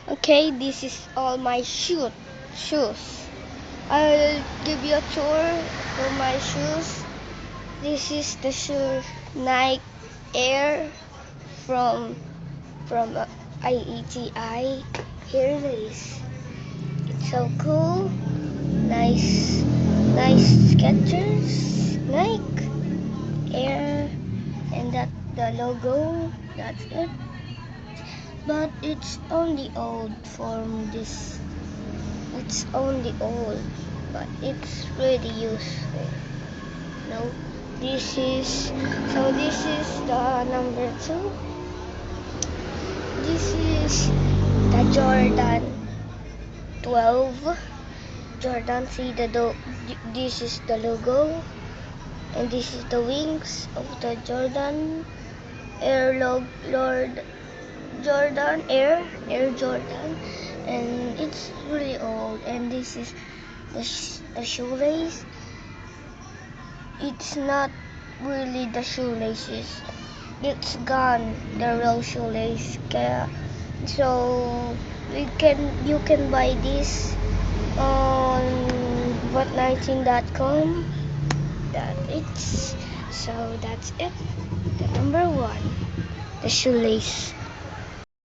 Okay, this is all my shoes. I'll give you a tour for my shoes. This is the shoe Nike Air from IETI. Here it is. It's so cool. Nice Skechers Nike Air, and that the logo. That's it. But it's only old from this. It's only old, but it's really useful. No, this is the number 2. This is the Jordan 12. Jordan, see this is the logo, and this is the wings of the Jordan Lord Jordan Air Jordan, and it's really old. And this is the shoelace. It's not really the shoelaces. It's gone, the real shoelace. So you can buy this on what19.com. That's it. So that's it. The number 1, the shoelace.